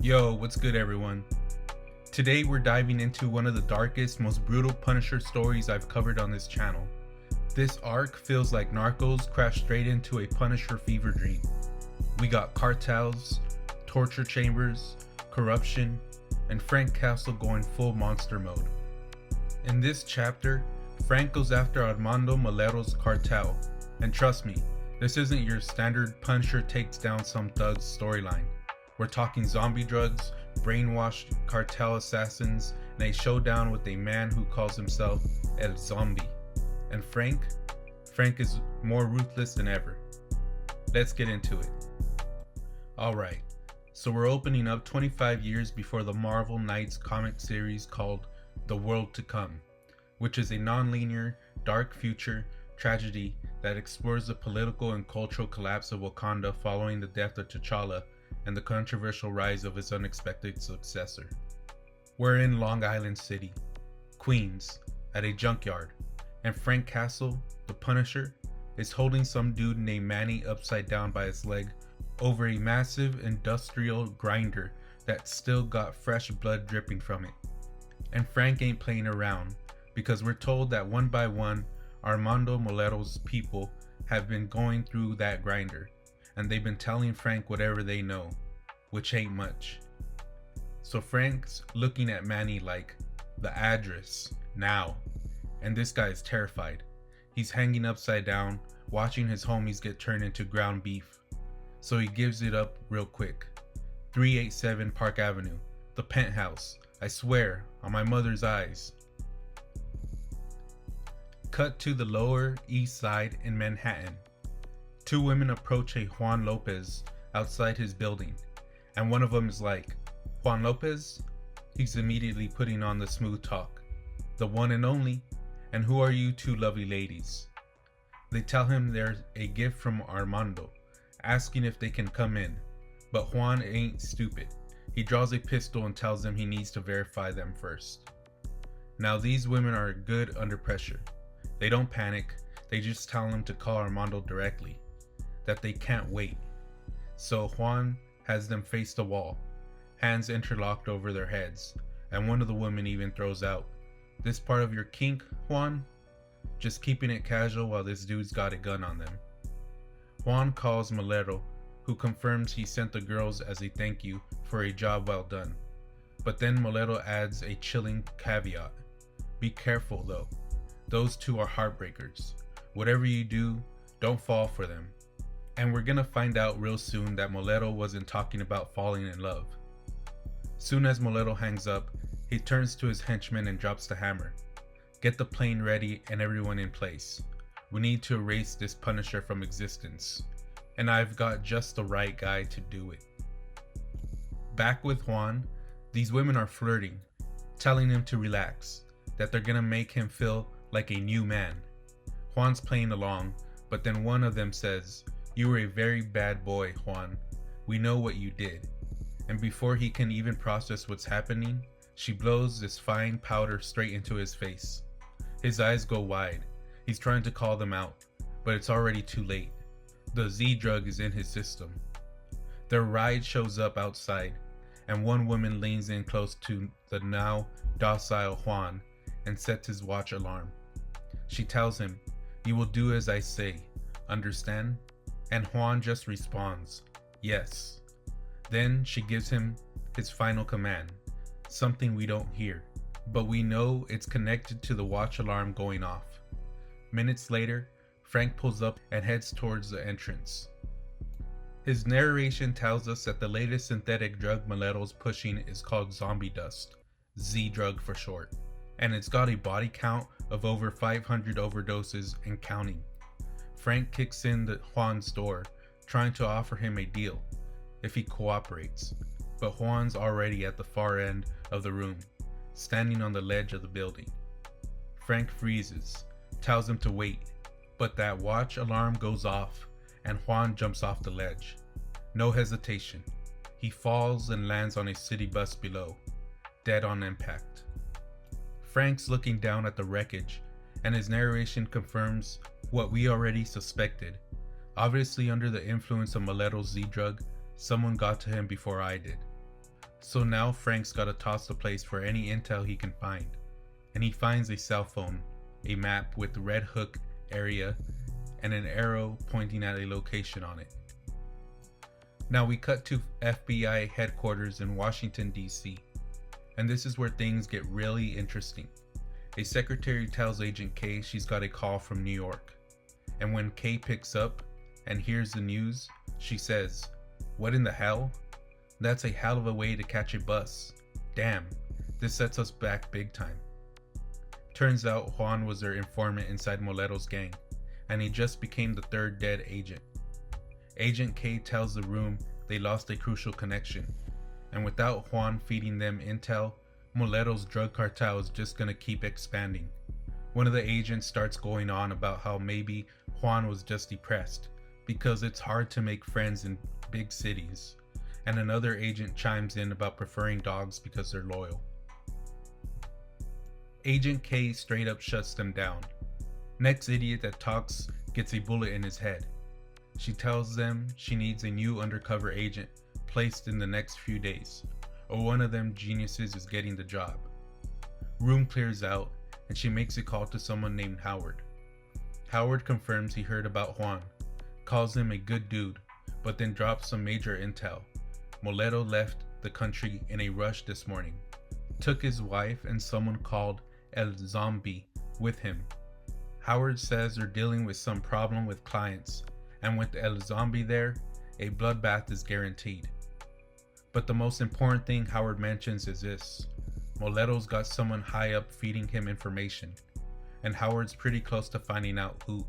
Yo, what's good everyone? Today we're diving into one of the darkest, most brutal Punisher stories I've covered on this channel. This arc feels like Narcos crashed straight into a Punisher fever dream. We got cartels, torture chambers, corruption, and Frank Castle going full monster mode. In this chapter, Frank goes after Armando Molero's cartel, and trust me, this isn't your standard Punisher takes down some thug's storyline. We're talking zombie drugs, brainwashed cartel assassins, and a showdown with a man who calls himself El Zombie. And Frank is more ruthless than ever. Let's get into it. Alright, so we're opening up 25 years before the Marvel Knights comic series called The World to Come, which is a non-linear, dark future tragedy that explores the political and cultural collapse of Wakanda following the death of T'Challa and the controversial rise of his unexpected successor. We're in Long Island City, Queens, at a junkyard, and Frank Castle, the Punisher, is holding some dude named Manny upside down by his leg over a massive industrial grinder that still got fresh blood dripping from it. And Frank ain't playing around, because we're told that one by one, Armando Molero's people have been going through that grinder, and they've been telling Frank whatever they know, which ain't much. So Frank's looking at Manny like, the address, now. And this guy is terrified. He's hanging upside down, watching his homies get turned into ground beef. So he gives it up real quick. 387 Park Avenue, the penthouse, I swear, on my mother's eyes. Cut to the Lower East Side in Manhattan. Two women approach a Juan Lopez outside his building, and one of them is like, Juan Lopez? He's immediately putting on the smooth talk. The one and only, and who are you two lovely ladies? They tell him they're a gift from Armando, asking if they can come in, but Juan ain't stupid. He draws a pistol and tells them he needs to verify them first. Now these women are good under pressure. They don't panic, they just tell him to call Armando directly, that they can't wait. So Juan has them face the wall, hands interlocked over their heads, and one of the women even throws out, "This part of your kink, Juan?" Just keeping it casual while this dude's got a gun on them. Juan calls Molero, who confirms he sent the girls as a thank you for a job well done. But then Molero adds a chilling caveat. Be careful though. Those two are heartbreakers. Whatever you do, don't fall for them. And we're gonna find out real soon that Molero wasn't talking about falling in love. Soon as Molero hangs up, he turns to his henchmen and drops the hammer. Get the plane ready and everyone in place. We need to erase this Punisher from existence. And I've got just the right guy to do it. Back with Juan, these women are flirting, telling him to relax, that they're gonna make him feel like a new man. Juan's playing along, but then one of them says, "You were a very bad boy, Juan. We know what you did." And before he can even process what's happening, she blows this fine powder straight into his face. His eyes go wide. He's trying to call them out, but it's already too late. The Z drug is in his system. Their ride shows up outside, and one woman leans in close to the now docile Juan and sets his watch alarm. She tells him, "You will do as I say, understand?" And Juan just responds, "Yes." Then she gives him his final command, something we don't hear, but we know it's connected to the watch alarm going off. Minutes later, Frank pulls up and heads towards the entrance. His narration tells us that the latest synthetic drug Molero's pushing is called zombie dust, Z drug for short, and it's got a body count of over 500 overdoses and counting. Frank kicks in the Juan's door, trying to offer him a deal if he cooperates, but Juan's already at the far end of the room, standing on the ledge of the building. Frank freezes, tells him to wait, but that watch alarm goes off and Juan jumps off the ledge. No hesitation. He falls and lands on a city bus below, dead on impact. Frank's looking down at the wreckage, and his narration confirms what we already suspected. Obviously under the influence of Molero's Z drug, someone got to him before I did. So now Frank's gotta toss the place for any intel he can find, and he finds a cell phone, a map with the Red Hook area, and an arrow pointing at a location on it. Now we cut to FBI headquarters in Washington, D.C., and this is where things get really interesting. A secretary tells Agent K she's got a call from New York, and when K picks up and hears the news, she says, "What in the hell? That's a hell of a way to catch a bus. Damn, this sets us back big time." Turns out Juan was their informant inside Molero's gang, and he just became the third dead agent. Agent K tells the room they lost a crucial connection, and without Juan feeding them intel, Molero's drug cartel is just gonna keep expanding. One of the agents starts going on about how maybe Juan was just depressed, because it's hard to make friends in big cities, and another agent chimes in about preferring dogs because they're loyal. Agent K straight up shuts them down. Next idiot that talks gets a bullet in his head. She tells them she needs a new undercover agent placed in the next few days, or one of them geniuses is getting the job. Room clears out, and she makes a call to someone named Howard. Howard confirms he heard about Juan, calls him a good dude, but then drops some major intel. Molero left the country in a rush this morning, took his wife and someone called El Zombie with him. Howard says they're dealing with some problem with clients, and with El Zombie there, a bloodbath is guaranteed. But the most important thing Howard mentions is this: Molero's got someone high up feeding him information, and Howard's pretty close to finding out who.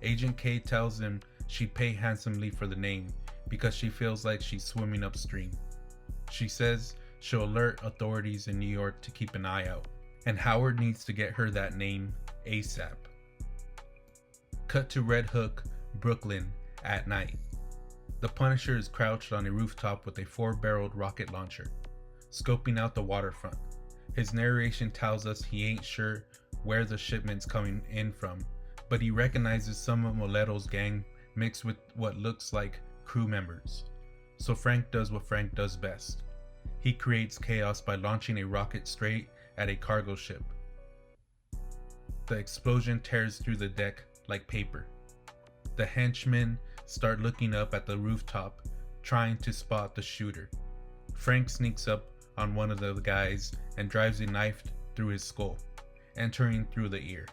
Agent K tells him she'd pay handsomely for the name because she feels like she's swimming upstream. She says she'll alert authorities in New York to keep an eye out, and Howard needs to get her that name ASAP. Cut to Red Hook, Brooklyn, at night. The Punisher is crouched on a rooftop with a 4-barreled rocket launcher, scoping out the waterfront. His narration tells us he ain't sure where the shipment's coming in from, but he recognizes some of Molero's gang mixed with what looks like crew members. So Frank does what Frank does best. He creates chaos by launching a rocket straight at a cargo ship. The explosion tears through the deck like paper. The henchmen start looking up at the rooftop, trying to spot the shooter. Frank sneaks up on one of the guys and drives a knife through his skull, entering through the ear.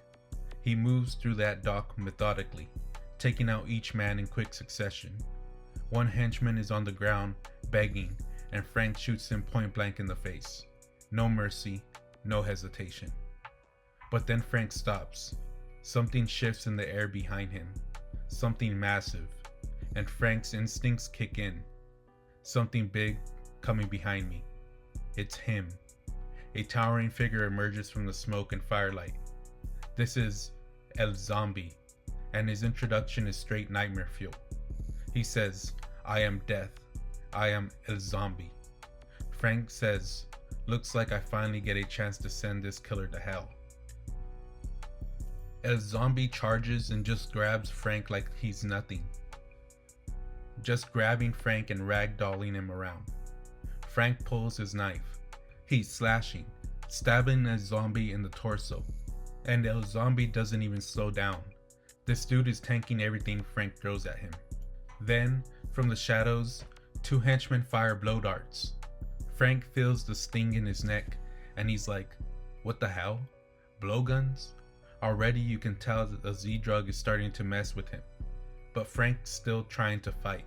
He moves through that dock methodically, taking out each man in quick succession. One henchman is on the ground, begging, and Frank shoots him point blank in the face. No mercy, no hesitation. But then Frank stops. Something shifts in the air behind him. Something massive. And Frank's instincts kick in. Something big coming behind me. It's him. A towering figure emerges from the smoke and firelight. This is El Zombie, and his introduction is straight nightmare fuel. He says, "I am death. I am El Zombie." Frank says, "Looks like I finally get a chance to send this killer to hell." El Zombie charges and just grabs Frank like he's nothing. Just grabbing Frank and ragdolling him around. Frank pulls his knife. He's slashing, stabbing El Zombie in the torso. And El Zombie doesn't even slow down. This dude is tanking everything Frank throws at him. Then, from the shadows, 2 henchmen fire blow darts. Frank feels the sting in his neck, and he's like, "What the hell? Blowguns?" Already you can tell that the Z-drug is starting to mess with him. But Frank's still trying to fight.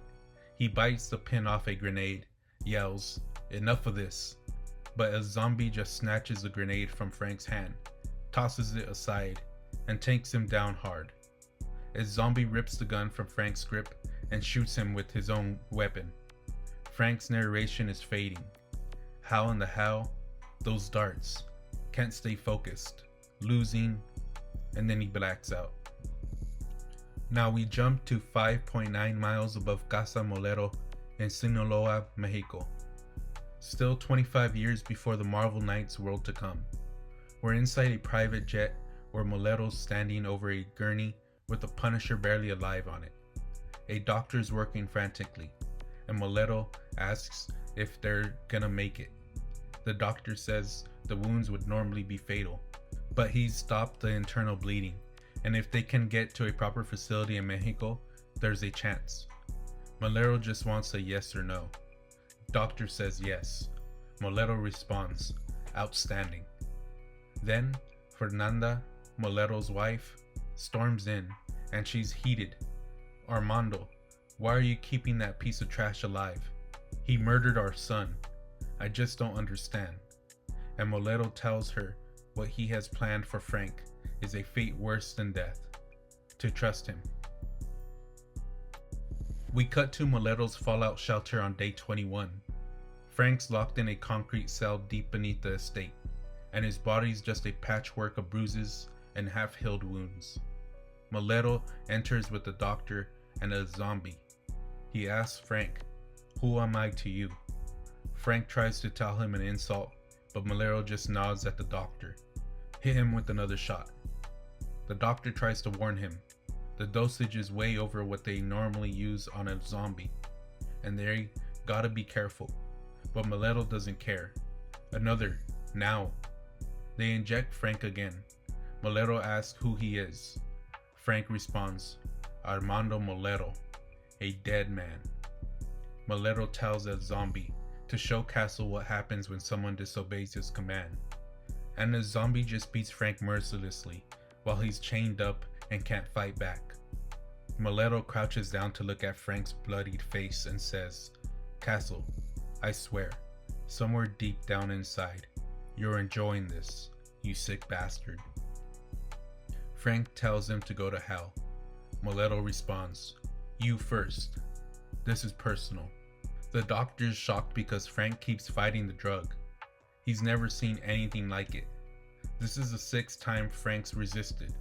He bites the pin off a grenade, yells, "Enough of this." But a zombie just snatches the grenade from Frank's hand, tosses it aside, and takes him down hard. A zombie rips the gun from Frank's grip and shoots him with his own weapon. Frank's narration is fading. How in the hell? Those darts. Can't stay focused. Losing. And then he blacks out. Now we jump to 5.9 miles above Casa Molero in Sinaloa, Mexico. Still 25 years before the Marvel Knights world to come. We're inside a private jet where Molero's standing over a gurney with the Punisher barely alive on it. A doctor's working frantically, and Molero asks if they're gonna make it. The doctor says the wounds would normally be fatal, but he's stopped the internal bleeding, and if they can get to a proper facility in Mexico, there's a chance. Molero just wants a yes or no. Doctor says yes. Molero responds, outstanding. Then, Fernanda, Molero's wife, storms in, and she's heated. Armando, why are you keeping that piece of trash alive? He murdered our son. I just don't understand. And Molero tells her what he has planned for Frank is a fate worse than death. To trust him. We cut to Molero's fallout shelter on day 21. Frank's locked in a concrete cell deep beneath the estate, and his body's just a patchwork of bruises and half-healed wounds. Molero enters with the doctor and a zombie. He asks Frank, "Who am I to you?" Frank tries to tell him an insult, but Molero just nods at the doctor. Hit him with another shot. The doctor tries to warn him. The dosage is way over what they normally use on a zombie, and they gotta be careful. But Molero doesn't care. Another, now. They inject Frank again. Molero asks who he is. Frank responds, Armando Molero, a dead man. Molero tells a zombie to show Castle what happens when someone disobeys his command. And the zombie just beats Frank mercilessly while he's chained up and can't fight back. Molero crouches down to look at Frank's bloodied face and says, Castle, I swear, somewhere deep down inside, you're enjoying this, you sick bastard. Frank tells him to go to hell. Molero responds, you first. This is personal. The doctor's shocked because Frank keeps fighting the drug. He's never seen anything like it. This is the 6th time Frank's resisted,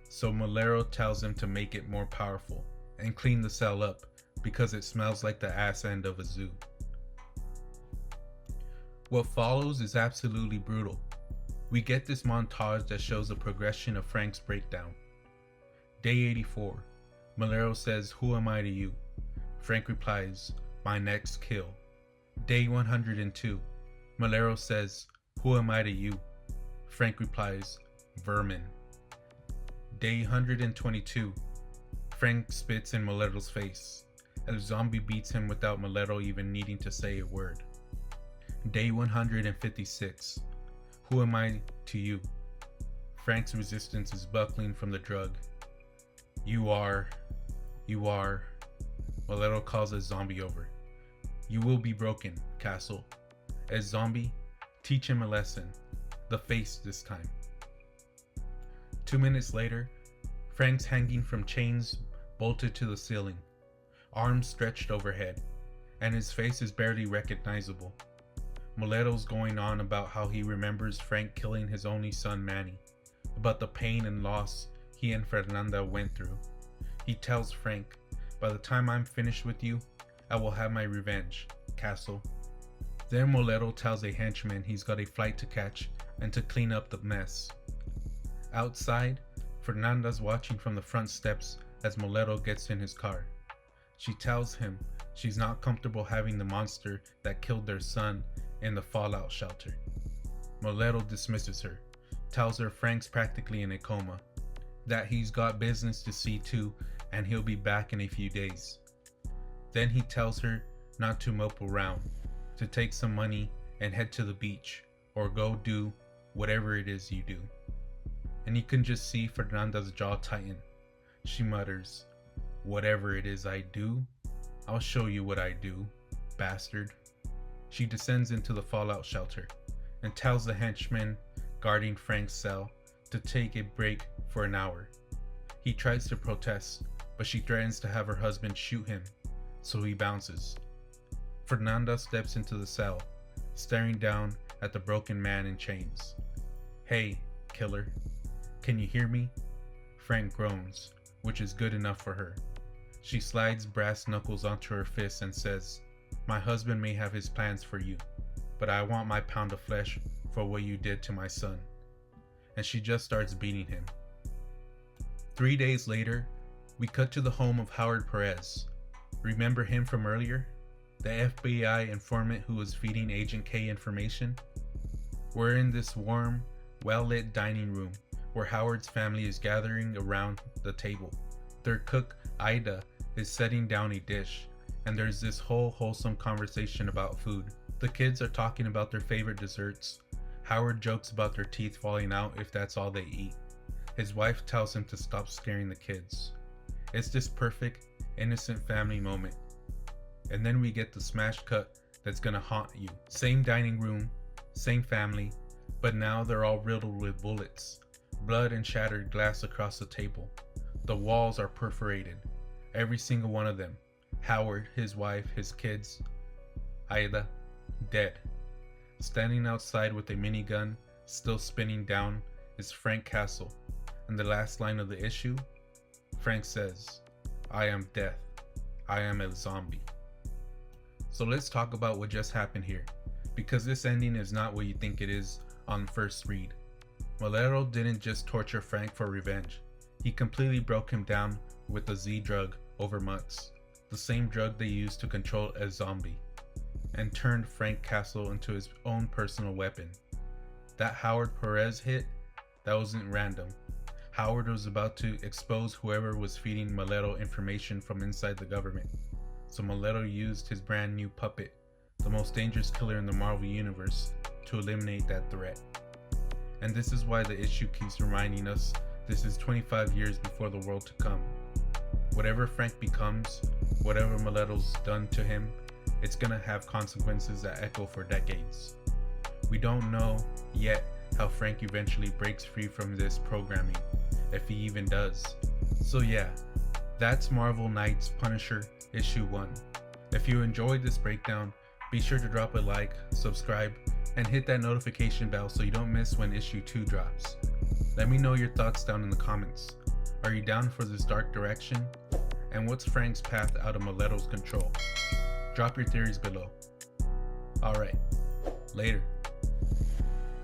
so Molero tells him to make it more powerful and clean the cell up because it smells like the ass end of a zoo. What follows is absolutely brutal. We get this montage that shows the progression of Frank's breakdown. Day 84. Molero says, who am I to you? Frank replies, my next kill. Day 102. Molero says, who am I to you? Frank replies, vermin. Day 122. Frank spits in Molero's face. A zombie beats him without Molero even needing to say a word. Day 156. Who am I to you? Frank's resistance is buckling from the drug. You are. Molero calls a zombie over. You will be broken, Castle. As zombie, teach him a lesson. The face this time. 2 minutes later, Frank's hanging from chains bolted to the ceiling, arms stretched overhead, and his face is barely recognizable. Molero's going on about how he remembers Frank killing his only son Manny, about the pain and loss he and Fernanda went through. He tells Frank, by the time I'm finished with you, I will have my revenge, Castle. Then Molero tells a henchman he's got a flight to catch and to clean up the mess. Outside, Fernanda's watching from the front steps as Molero gets in his car. She tells him she's not comfortable having the monster that killed their son in the fallout shelter. Molero dismisses her, tells her Frank's practically in a coma, that he's got business to see to and he'll be back in a few days. Then he tells her not to mope around, to take some money and head to the beach, or go do whatever it is you do. And you can just see Fernanda's jaw tighten. She mutters, whatever it is I do, I'll show you what I do, bastard. She descends into the fallout shelter and tells the henchman guarding Frank's cell to take a break for an hour. He tries to protest, but she threatens to have her husband shoot him, so he bounces. Fernanda steps into the cell, staring down at the broken man in chains. Hey, killer, can you hear me? Frank groans, which is good enough for her. She slides brass knuckles onto her fists and says, my husband may have his plans for you, but I want my pound of flesh for what you did to my son. And she just starts beating him. 3 days later, we cut to the home of Howard Perez. Remember him from earlier? the FBI informant who was feeding Agent K information. We're in this warm, well-lit dining room where Howard's family is gathering around the table. Their cook, Ida, is setting down a dish, and there's this whole wholesome conversation about food. The kids are talking about their favorite desserts. Howard jokes about their teeth falling out if that's all they eat. His wife tells him to stop scaring the kids. It's this perfect, innocent family moment. And then we get the smash cut that's gonna haunt you. Same dining room, same family, but now they're all riddled with bullets. Blood and shattered glass across the table. The walls are perforated. Every single one of them. Howard, his wife, his kids, Ida, dead. Standing outside with a minigun, still spinning down, is Frank Castle. And the last line of the issue, Frank says, "I am death. I am a zombie." So let's talk about what just happened here, because this ending is not what you think it is on first read. Malero didn't just torture Frank for revenge. He completely broke him down with the Z drug over months, the same drug they used to control a zombie, and turned Frank Castle into his own personal weapon. That Howard Perez hit, that wasn't random. Howard was about to expose whoever was feeding Malero information from inside the government. So Malero used his brand new puppet, the most dangerous killer in the Marvel Universe, to eliminate that threat. And this is why the issue keeps reminding us this is 25 years before the world to come. Whatever Frank becomes, whatever Malero's done to him, it's gonna have consequences that echo for decades. We don't know yet how Frank eventually breaks free from this programming, if he even does. So yeah, that's Marvel Knights Punisher issue 1. If you enjoyed this breakdown, be sure to drop a like, subscribe, and hit that notification bell so you don't miss when issue 2 drops. Let me know your thoughts down in the comments. Are you down for this dark direction? And what's Frank's path out of Malero's control? Drop your theories below. Alright, later.